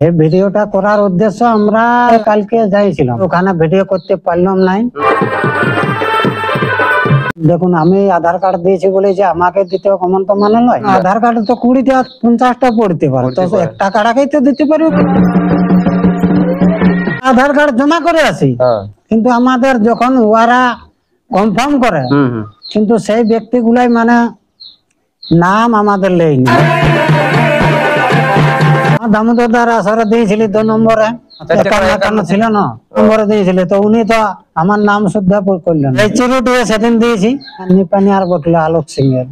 এই ভিডিওটা করার উদ্দেশ্য আমরা কালকে যাইছিলাম, ওখানে ভিডিও করতে পারলাম নাই। দেখুন, আমি আধার কার্ড দিয়েছি বলে যে আমাকে দিতে কমন তো মানে নয়। আধার কার্ড তো 20টা 50টা পড়তে পারে, তো একটা কার্ডকেই তো দিতে পারবে। আধার কার্ড জমা করে আসি, কিন্তু আমাদের যখন ওরা কনফার্ম করে, কিন্তু সেই ব্যক্তিগুলাই মানে নাম আমাদের লেয়নি। দামোদর আসরে দিয়েছিল 2 নম্বরে, ছিল না নম্বরে দিয়েছিল, তো উনি তো আমার নাম শুদ্ধ করলেন। এই চিরুটি সেদিন দিয়েছি নিপানি আর বটলে আলোক সিং এর,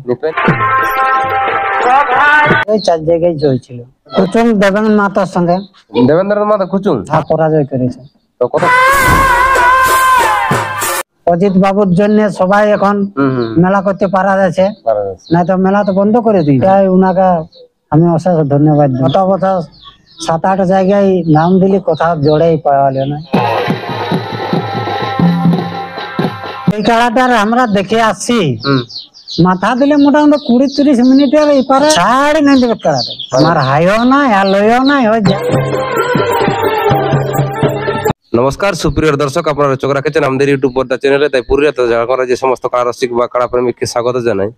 এই 4 জায়গায় জয় ছিল। কুচুং দেবেন্দ্র মাতার সঙ্গে, দেবেন্দ্র মাতা কুচুং পরাজয় করেছে। তো কত অজিত বাবুর জন্য সবাই এখন মেলা করতে পারা যাচ্ছে, না তো মেলা তো বন্ধ করে দিই। তাই উনাকে আমি অশেষ ধন্যবাদ দিই। কথা 7-8 জায়গায় নাম দিলি, কোথাও জোড়েই পাওয়া গেল না। এই খেলাটার আমরা দেখে আসছি, মাথা দিলে মোটামুটি 20-30 মিনিটের এপারে ছাড়ি নাই দেবে খেলাটা। আমার হাইও না লইও না হয়ে যায়। নমস্কার সুপ্রিয় দর্শক, আপনারা চোখ রাখেছেন আমাদের ইউটিউব পর্দা চ্যানেলে। তাই পুরুলিয়াতে ঝাড়খণ্ডের যে সমস্ত কাড়া রসিক বা কাড়া প্রেমিককে স্বাগত জানাই।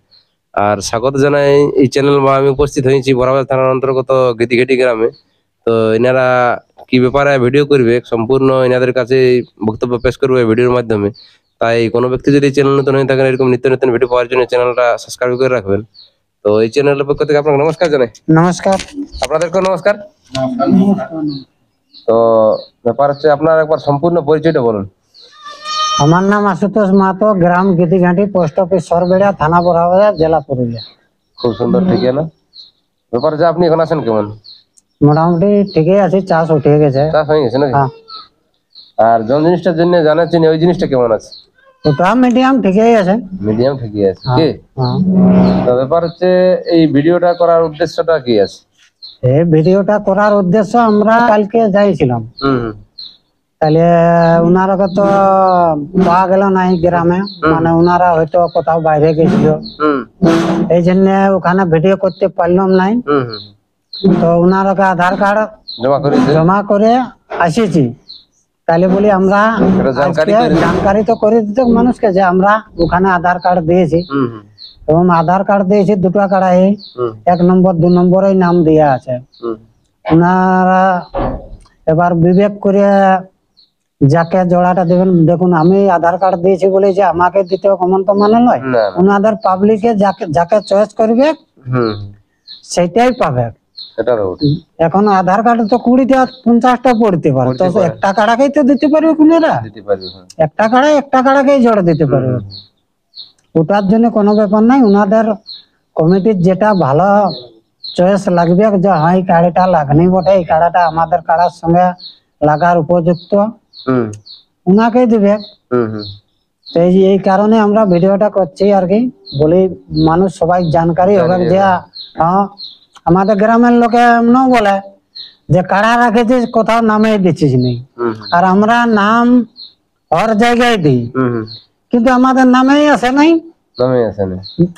আর স্বাগত জানাই এই চ্যানেল বা আমি উপস্থিত হয়েছি বরাবাজার থানার অন্তর্গত গীতিঘেটি গ্রামে। তো এনারা কি ব্যাপারে ভিডিও করবে, সম্পূর্ণ এনাদের কাছে বক্তব্য পেশ করবে ভিডিওর মাধ্যমে। তাই কোনো ব্যক্তি যদি চ্যানেল নতুন হয়ে থাকেন, এরকম নিত্য নতুন ভিডিও পাওয়ার জন্য চ্যানেলটা সাবস্ক্রাইব করে রাখবেন। তো এই চ্যানেলের পক্ষ থেকে আপনাকে নমস্কার জানাই। নমস্কার। আপনাদেরকেও নমস্কার। তো ব্যাপার হচ্ছে আপনার একবার সম্পূর্ণ পরিচয়টা বলুন। আমার নাম আশুতোষ মাহাতো, গ্রাম গীতিঘাটি, পোস্ট অফিস সরবেড়া, থানা বরাবাজার, জেলা পুরুলিয়া। খুব সুন্দর, ঠিক না? ব্যাপার যে আপনি এখন আছেন কেমন? মোটামুটি ঠিকই আছে, চাষ উঠে গেছে। চাষ হয়ে গেছে নাকি? আর কোন জিনিসটার জন্য জানাচ্ছেন ওই জিনিসটা কেমন আছে? ওটা মিডিয়াম ঠিকই আছে। মিডিয়াম ঠিকই আছে কি? তো ব্যাপার হচ্ছে এই ভিডিওটা করার উদ্দেশ্যটা কি আছে? এই ভিডিওটা করার উদ্দেশ্য আমরা কালকে যাইছিলাম, তাহলে উনারা তো পাওয়া গেল নাই গ্রামে, মানে উনারা হয়তো কোথাও বাইরে গেছিল, এই জন্য ওখানে ভিডিও করতে পারলাম নাই। তো উনারকে আধার কার্ড জমা করে আসিছি, তাহলে বলি আমরা জানকারি তো করে দিতে মানুষকে যে আমরা ওখানে আধার কার্ড দিয়েছি, এবং আধার কার্ড দিয়েছি 2টা কার্ডাই 1 নম্বর 2 নম্বরে নাম দেওয়া আছে। ওনারা এবার বিবেক করে যাকে জোড়াটা দেবেন। দেখুন, আমি আধার কার্ড দিয়েছি বলে যে আমাকে দিতে কমন তো মানে নয়। ওনাদের পাবলিকে যাকে চয়েস করবে সেটাই পাবে। এখন আধার কার্ড তো 20টা 50টা পড়তে পারে, তো একটা কাড়াকেই তো দিতে পারবে। কোনরা একটা কাড়াকেই জোড়া দিতে পারবে, ওটার জন্য কোনো ব্যাপার নাই। ওনাদের কমিটির যেটা ভালো চয়েস লাগবে, যে হ্যাঁ এই কাড়াটা লাগনি বটে, এই কাড়াটা আমাদের কাড়ার সঙ্গে লাগার উপযুক্ত, উনাকেই দিবে। এই কারণে আমরা ভিডিওটা করছি আর কি, বলি মানুষ সবাই জানকারি হবে যে আমাদের গ্রামের লোকে এমন বলে যে কাড়া রাখেছিস কোথাও নামে দিচ্ছিস নেই, আর আমরা নাম হর জায়গায় দিই, কিন্তু আমাদের নামেই আসে নাই।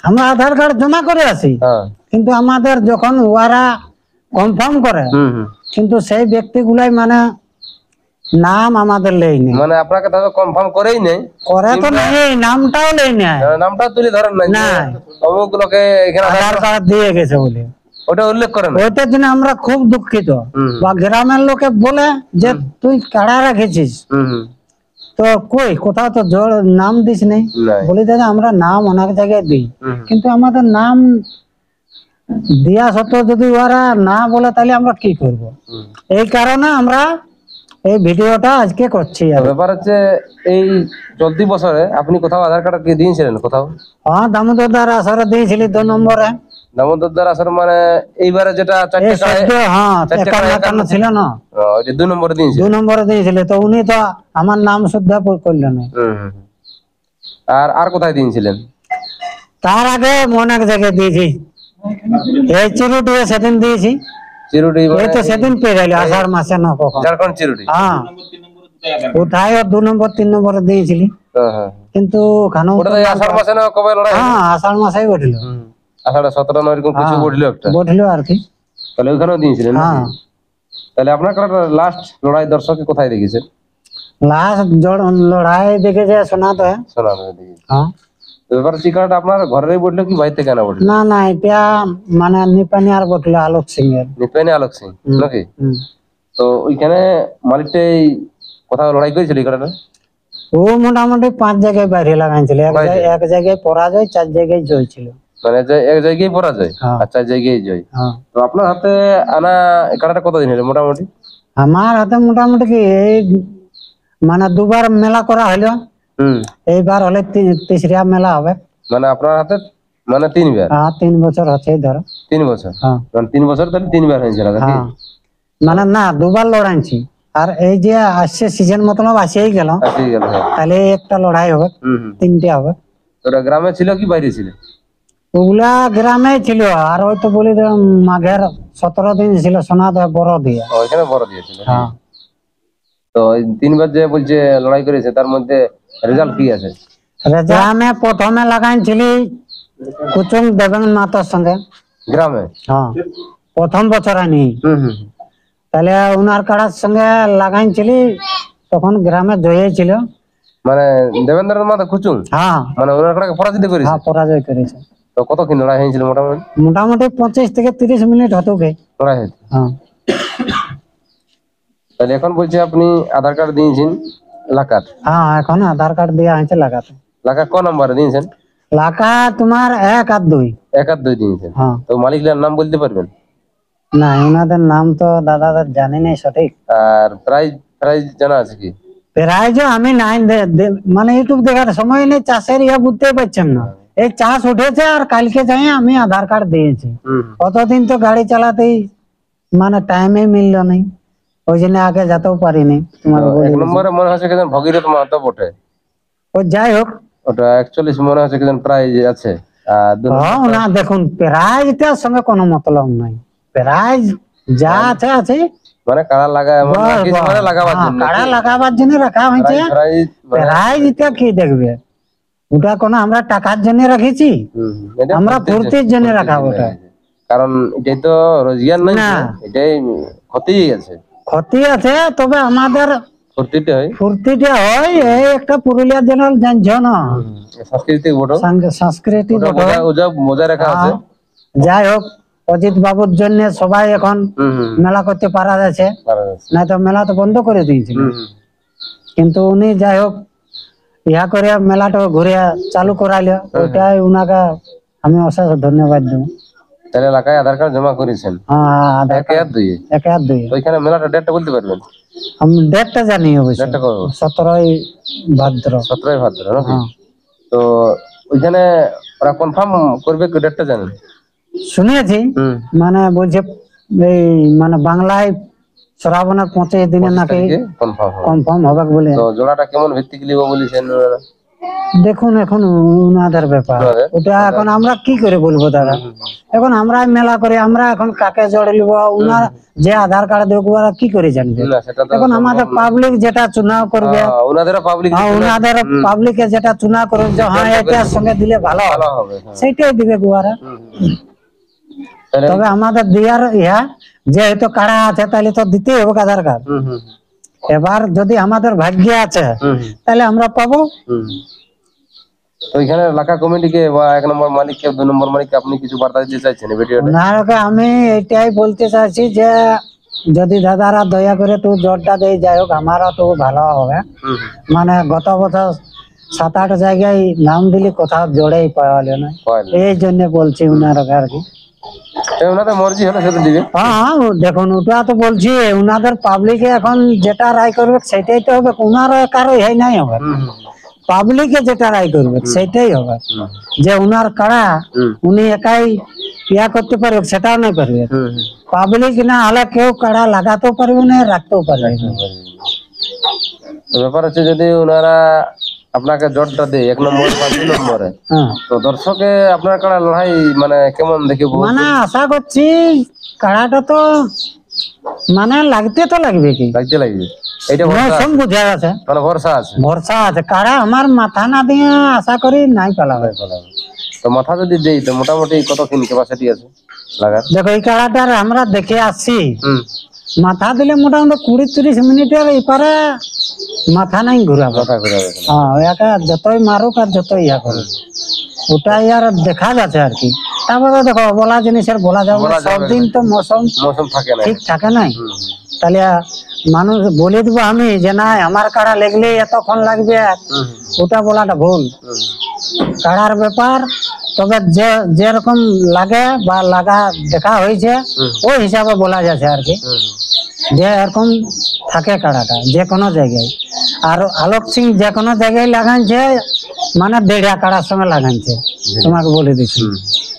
আমরা আধার কার্ড জমা করে আসি, কিন্তু আমাদের যখন ওরা কনফার্ম করে, কিন্তু সেই ব্যক্তিগুলাই মানে নাম আমাদের লেয়নি। মানে আপনাকে তবে কনফার্ম করেই নেই, করে তো নেই, নামটাও লেই নাই, নামটা তুলে ধরেন না, অমুক লোকে এখানে আধার কার্ড দিয়ে গেছে বলে ওটা উল্লেখ করেন। ওইটার জন্য আমরা খুব দুঃখিত। বা গ্রামের লোকে বলে যে তুই কাড়া রাখেছিস, তো কই কোথাও তো জোর নাম দিস নেই। বলি দাদা আমরা নাম অনেক জায়গায় দিই, কিন্তু আমাদের নাম দিয়া সত্ত্বেও যদি ওরা না বলে তাহলে আমরা কি করব। এই কারণে আমরা এই ভিডিওটা আজকে করছি। ব্যাপার হচ্ছে এই চলতি বছরে আপনি কোথাও আধার কার্ড কি দিয়েছিলেন কোথাও? হ্যাঁ, দামোদর আসরে দিয়েছিলি 2 নম্বরে। দামোদর আসর মানে এইবারে যেটা ছিল না, 2 নম্বরে দিয়েছিল। 2 নম্বরে দিয়েছিল, তো উনি তো আমার নাম শুদ্ধ করলেন। আর কোথায় দিয়েছিলেন? তার আগে অনেক জায়গায় দিয়েছি। এই চিরুটি সেদিন দিয়েছি, চিরুটি তো সেদিন পেয়ে গেল আষাঢ় মাসে না কখন ঝাড়খণ্ড চিরুটি। হ্যাঁ, কোথায় 2 নম্বর 3 নম্বরে দিয়েছিলি, কিন্তু আষাঢ় মাসে না কবে লড়াই? হ্যাঁ, আষাঢ় মাসেই বঠিল, আষাঢ় 17 না এরকম কিছু বঠিল একটা, বঠিল আর কি। তাহলে ওখানেও দিয়েছিলেন? হ্যাঁ, তাহলে আপনার কাড়াটা লাস্ট লড়াই দর্শকে কোথায় দেখেছেন? লাস্ট লড়াই দেখেছে সোনাতে। শোনা দেখি হ্যাঁ, তো এবার চিকাটা আপনার ঘরেই বললো কি বাইরে থেকে আনা বললো? না না, এটা মানে নিপানি আর বটলে আলোক সিং এর। নিপেনে আলোক সিং নাকি? হুম। তো ওইখানে মালিকটাই কোথাও লড়াই করেছিল এই কাড়াটা? ও মোটামুটি 5 জায়গায় বাইরে লাগাইছিল, এক জায়গায় পরাজয়, 4 জায়গায় জয় ছিল। মানে যে এক জায়গায় পরাজয় হ্যাঁ। আর 4 জায়গায় জয়। হ্যাঁ, তো আপনার হাতে আনা এই কাড়াটা কতদিন হলো মোটামুটি? আমার হাতে মোটামুটি কি এই মানে 2বার মেলা করা হলো, হুম, এইবার হলে তিসরা মেলা হবে। মানে আপনার হাতে মানে 3বার? হ্যাঁ, 3 বছর হচ্ছে ধরো। 3 বছর? হ্যাঁ। মানে 3 বছর তাহলে 3বার হয়েছিল নাকি? হ্যাঁ, মানে না 2বার লড়াইছি, আর এই যে আসছে সিজন মতলব আসেই গেল, ঠিক গেল। হ্যাঁ। তাহলে একটা লড়াই হবে, হুম হুম। 3টে হবে। ওটা গ্রামে ছিল কি বাইরে ছিল? ওগুলা গ্রামে ছিল, আর ওই তো বলি মাঘের 17 দিন ছিল সোনা দেয় বড় দিয়ে। ওইখানে বড় দিয়েছিল। হ্যাঁ, তো এই 3বার যে বলছে লড়াই করেছে তার মধ্যে রেজাল্ট কি আছে? গ্রামে প্রথমে লাগাইছিলি কুচুং দেবেন মাতার সঙ্গে। গ্রামে? হ্যাঁ, প্রথম বছর আনি, হুম হুম। তাহলে উনার কাড়ার সঙ্গে লাগাইছিলি, তখন গ্রামে জয় ছিল। মানে দেবেন্দ্রনাথ মাতা কুচুং? হ্যাঁ। মানে ওনার কাড়াকে পরাজিত করেছে? হ্যাঁ, পরাজয় করেছে। তো কতক্ষণ লড়াই হয়েছিল মোটামুটি? মোটামুটি 25 থেকে 30 মিনিট হতো গে। লড়াই হয়েছে। হ্যাঁ। তাহলে এখন বলছে আপনি আধার কার্ড দিয়েছেন লাকাত? হ্যাঁ, এখন আধার কার্ড দেওয়া হয়েছে লাগাতে। লাকা ক নাম্বারে দিয়েছেন? লাকা তোমার 1 আর 2। 1 আর 2 দিয়েছেন? হ্যাঁ। তো মালিকের নাম বলতে পারবেন? না, ওনাদের নাম তো দাদাদের জানি নাই সঠিক। আর প্রাইজ প্রাইজ জানা আছে কি? প্রাইজ আমি নাই মানে ইউটিউব দেখার সময় নেই, চাষের ইয়ে বুঝতেই পারছেন না। এই চাষ উঠেছে আর কালকে যাই আমি আধার কার্ড দিয়েছি। হুম। অতদিন তো গাড়ি চালাতেই মানে টাইমে মিললো নাই, ওই জন্য আগে যেতেও পারিনি। তোমার তো 1 নম্বরে মনে হচ্ছে কেন ভগীরথ মাহাতো বটে। ও যাই হোক, ওটা 41 মনে হচ্ছে কেন প্রাইজ আছে। আর 2 হ্যাঁ না, দেখুন প্রাইজটার সঙ্গে কোনো মতলব নাই, প্রাইজ যা আছে আছে। মানে কাড়া লাগায় এমন না কিছু, মানে লাগাবার জন্য কাড়া লাগাবার জন্য রাখা হয়েছে। প্রাইজ প্রাইজটা কি দেখবে, ওটা কোনো আমরা টাকার জন্য রাখেছি? আমরা ফুর্তির জন্য রাখা ওটা। কারণ এটাই তো রোজগার নাই, না। এটাই ক্ষতি আছে। ক্ষতি আছে, তবে আমাদের ফুর্তিটা হয়, ফুর্তিটা হয়। এই একটা পুরুলিয়া জেলার জানছো না, সাংস্কৃতিক বড় সংস্কৃতি ওটা বটে। ওটা বজায় রাখা আছে। যাই হোক, অজিত বাবুর জন্য সবাই এখন মেলা করতে পারা যাচ্ছে, না তো মেলা তো বন্ধ করে দিয়েছিল। কিন্তু উনি যাই হোক ইহা করে মেলাটা ঘুরে চালু করাইলো, ওইটাই উনাকে আমি অশেষ ধন্যবাদ দেবো। তাহলে এলাকায় আধার কার্ড জমা করেছেন? হ্যাঁ, আধার 1 আর 2? 1 আর 2। তো ওইখানে মেলাটা ডেটটা বলতে পারবেন? আমি ডেটটা জানি অবশ্য, ডেটটা কবে? 17ই ভাদ্র। 17ই ভাদ্র নাকি? হ্যাঁ। তো ওইখানে ওরা কনফার্ম করবে কি ডেটটা জানেন? শুনেছি, মানে বলছে এই মানে বাংলায় শ্রাবণের 25 দিনে নাকি কনফার্ম হবে বলে। তো জোড়াটা কেমন ভিত্তিক লিব বলেছেন ওনারা? দেখুন এখন উনাদের ব্যাপার, ওটা এখন আমরা কি করে বলবো দাদা। এখন আমরা মেলা করে আমরা এখন কাকে জড়ে নিব, উনার যে আধার কার্ড দেবো ওরা কি করে জানবে? এখন আমাদের পাবলিক যেটা চুনাव করবে, ওনাদের পাবলিকে যেটা চুনাव করবে যে হ্যাঁ এটার সঙ্গে দিলে ভালো হবে, সেইটাই দিবে গুয়ারা। তবে আমাদের দিয়ার ইয়া যেহেতু কাড়া আছে, তাহলে তো দিতেই হবে আধার কার্ড। এবার যদি আমাদের ভাগ্যে আছে তাহলে আমরা পাবো। তো এখানে এলাকা কমিটিকে বা 1 নম্বর মালিককে 2 নম্বর মালিককে আপনি কিছু বার্তা দিতে চাইছেন এই ভিডিওতে? ওনাকে আমি এটাই বলতে চাইছি যে যদি দাদারা দয়া করে তো জোরটা দেয়, যাই হোক আমারও তো ভালো হবে। মানে গত বছর 7-8 জায়গায় নাম দিলি, কোথাও জোরেই পাওয়া গেল না, এই জন্য বলছি উনারকে আর কি। ওনাদের মর্জি হলে সেটা দিবে। হ্যাঁ, দেখুন ওটা তো বলছি, উনাদের পাবলিকে এখন যেটা রায় করবে সেটাই তো হবে, উনার কারো এই নাই হবে। পাবলিকে যেটা রায় করবে সেটাই হবে। যে উনার কাড়া উনি একাই ইয়া করতে পারবে সেটাও নাই পারবে। পাবলিক না হলে কেউ কাড়া লাগাতেও পারবে না, রাখতেও পারবে না। ব্যাপার হচ্ছে যদি ওনারা আপনাকে জটটা দেয় 1 নম্বর বা 2 নম্বরে, তো দর্শকে আপনার কাড়া লড়াই মানে কেমন দেখে? মানে আশা করছি কাড়াটা তো মানে লাগতে তো লাগবে, কি লাগবে এটা বুঝা গেছে, মানে ভরসা আছে। ভরসা আছে, কাড়া আমার মাথা না দিয়ে আশা করি নাই পালাবে। তো মাথা যদি দেই তো মোটামুটি কত কিন ক্যাপাসিটি আছে লাগার? দেখো এই কাড়াটার আমরা দেখে আসছি, মাথা দিলে মোটামুটি 20-30 মিনিটের এপারে মাথা নাই ঘুরাবে। মাথা ঘুরাবে না। হ্যাঁ, একা যতই মারুক আর যতই ইয়া করুক, ওটাই আর দেখা যাচ্ছে আর কি। তারপরে দেখো বলা জিনিসের বলা যাবে না, সব দিন তো মৌসুম থাকে না। ঠিক থাকে নাই। তাহলে মানুষ বলে দিব আমি যে না আমার কাড়া লেগলে এতক্ষণ লাগবে, ওটা বলাটা ভুল। কাড়ার ব্যাপার, তবে যে যেরকম লাগে বা লাগা দেখা হয়েছে ওই হিসাবে বলা যাচ্ছে আর কি, যে এরকম থাকে কাড়াটা যে কোনো জায়গায়। আর আলোক সিং যে কোনো জায়গায় লাগাইছে, মানে বেড়া কাড়ার সঙ্গে লাগাইছে, তোমাকে বলে দিচ্ছি।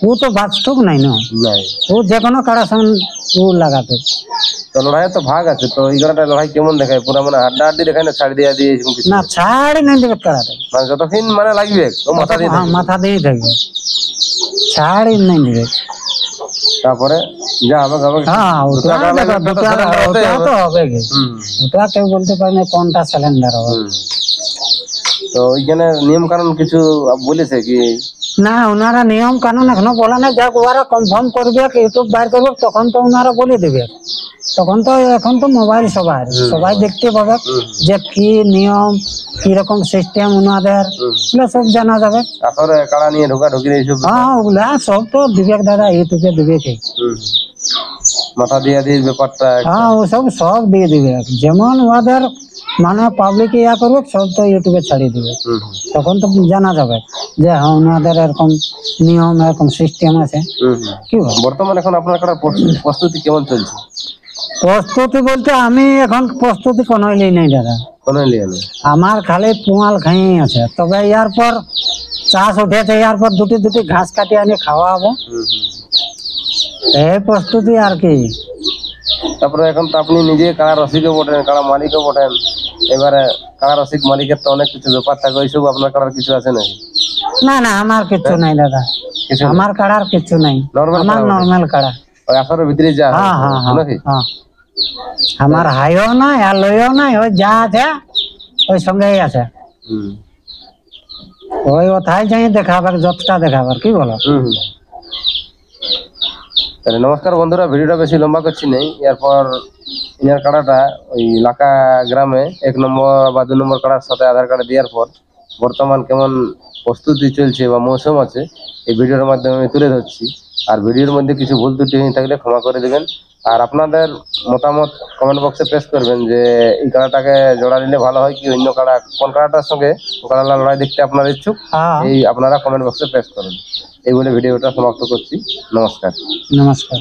ও তো বাস্তব নাই না, ও যে কোনো কাড়ার সঙ্গে ও লাগাতো। তো লড়াইয়ের তো ভাগ আছে, তো এই কাড়াটা লড়াই কেমন দেখায়? পুরো মানে হাড্ডাহাড্ডি দেখায় না ছাড় দিয়ে দিয়ে এরকম কিছু? না, ছাড়ি নাই দেবে কাড়াটা, মানে যতক্ষণ মানে লাগবে ও মাথা দিয়ে থাকবে। মাথা দিয়ে থাকবে, ছাড়ি নাই দেবে। তারপরে যা হবে হবে। হ্যাঁ, ওটা তো হবে কি, ওটা কেউ বলতে পারে না কোনটা সিলিন্ডার হবে। তো ওইখানে নিয়ম কানুন কিছু বলেছে কি? না, ওনারা নিয়ম কানুন এখনো বলে না, যাক ওরা কনফার্ম করবে, ইউটিউব বাইর করবে, তখন তো ওনারা বলে দেবে। তখন তো এখন তো মোবাইল সবাই দেখতে পাবে যে কি নিয়ম, কিরকম সিস্টেম ওনাদের, ওগুলো সব জানা যাবে। আসলে কাড়া নিয়ে ঢোকাঢুকি এইসব? হ্যাঁ, ওগুলা সব তো বিবেক দাদা ইউটিউবে দিবে কি। মাথা দিয়ে দিয়ে ব্যাপারটা। হ্যাঁ, ও সব দিয়ে দিবে, যেমন ওদের মানে পাবলিক ইয়া করবে সব তো ইউটিউবে ছাড়িয়ে দিবে। তখন তো জানা যাবে যে হ্যাঁ ওনাদের এরকম নিয়ম, এরকম সিস্টেম আছে। কি বল? বর্তমানে এখন আপনার কাড়ার প্রস্তুতি কেমন চলছে? প্রস্তুতি বলতে আমি এখন প্রস্তুতি কোনোই নেই দাদা, কোনো লিয়ে নেই। আমার খালি পোয়াল খাই আছে। তবে ইয়ার পর চাষ উঠেছে, ইয়ার পর দুটি ঘাস কাটি আনি খাওয়াবো, এই প্রস্তুতি আর কি। তারপরে এখন তো আপনি নিজে কাড়া রসিকও বটেন, কাড়া মালিকও বটেন। এবারে কাড়া রসিক মালিকের তো অনেক কিছু ব্যাপার থাকে, ওইসব আপনার কাড়ার কিছু আছে নাকি? না না, আমার কিছু নাই দাদা, কিছু আমার কাড়ার কিছু নাই, নরমাল আমার নর্মাল কাড়া। ওই আসরের ভিতরে যা হ্যাঁ হ্যাঁ হ্যাঁ নাকি? হ্যাঁ, আমার হাইও নাই আর লইও নাই, ওই যা আছে ওই সঙ্গেই আছে। ওই ওথায় যাই দেখাবার, যতটা দেখাবার, কি বলো? তাহলে নমস্কার বন্ধুরা, ভিডিওটা বেশি লম্বা করছি নেই। এরপর ইনার কাড়াটা ওই লাকা গ্রামে 1 নম্বর বা 2 নম্বর কাড়ার সাথে আধার কার্ড দেওয়ার পর বর্তমান কেমন প্রস্তুতি চলছে বা মৌসুম আছে, এই ভিডিওর মাধ্যমে আমি তুলে ধরছি। আর ভিডিওর মধ্যে কিছু ভুল ত্রুটি হয়ে থাকলে ক্ষমা করে দেবেন। আর আপনাদের মতামত কমেন্ট বক্সে পেশ করবেন যে এই কাড়াটাকে জোড়া নিলে ভালো হয় কি অন্য কাড়া, কোন কাড়াটার সঙ্গে কাড়া লড়াই দেখতে আপনারা ইচ্ছুক, এই আপনারা কমেন্ট বক্সে পেশ করুন। এই বলে ভিডিওটা সমাপ্ত করছি। নমস্কার। নমস্কার।